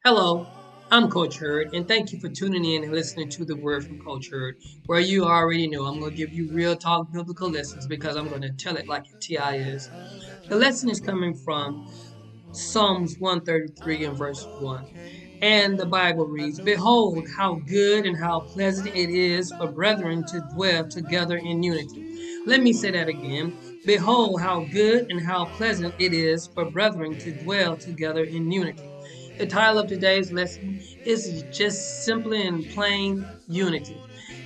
Hello, I'm Coach Hurd, and thank you for tuning in and listening to the Word from Coach Hurd, where you already know I'm going to give you real talk biblical lessons because I'm going to tell it like a TI is. The lesson is coming from Psalms 133 and verse 1. And the Bible reads, Behold, how good and how pleasant it is for brethren to dwell together in unity. Let me say that again. Behold, how good and how pleasant it is for brethren to dwell together in unity. The title of today's lesson is just simply and plain unity.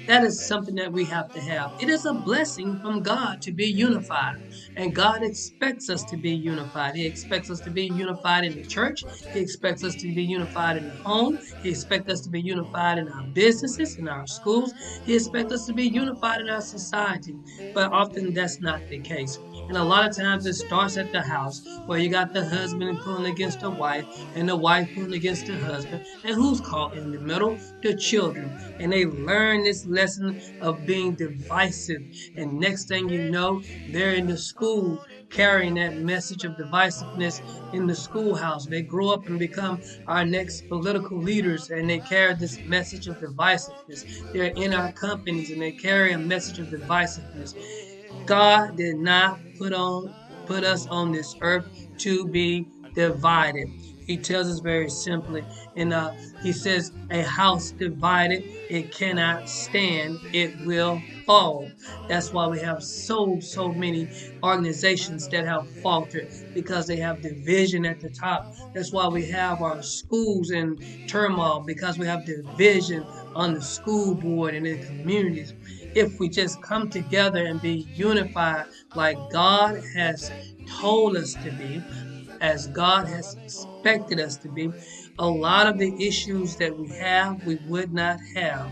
That is something that we have to have. It is a blessing from God to be unified. And God expects us to be unified. He expects us to be unified in the church. He expects us to be unified in the home. He expects us to be unified in our businesses, in our schools. He expects us to be unified in our society. But often that's not the case. And a lot of times it starts at the house where you got the husband pulling against the wife and the wife pulling against the husband. And who's caught in the middle? The children. And they learn this lesson of being divisive. And next thing you know, they're in the school carrying that message of divisiveness in the schoolhouse. They grow up and become our next political leaders, and they carry this message of divisiveness. They're in our companies and they carry a message of divisiveness. God did not put us on this earth to be divided. He tells us very simply, and he says, "A house divided, it cannot stand; it will fall." That's why we have so many organizations that have faltered because they have division at the top. That's why we have our schools in turmoil because we have division on the school board and in the communities. If we just come together and be unified like God has told us to be, as God has expected us to be, a lot of the issues that we have, we would not have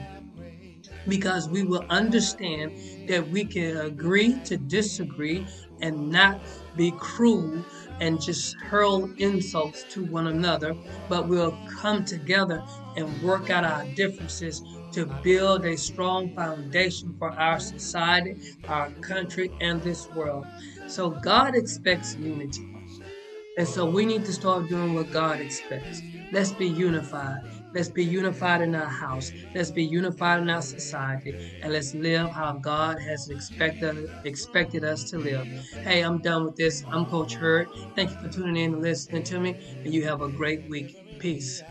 because we will understand that we can agree to disagree and not be cruel and just hurl insults to one another, but we'll come together and work out our differences to build a strong foundation for our society, our country, and this world. So God expects unity. And so we need to start doing what God expects. Let's be unified. Let's be unified in our house. Let's be unified in our society. And let's live how God has expected us to live. Hey, I'm done with this. I'm Coach Hurd. Thank you for tuning in and listening to me. And you have a great week. Peace.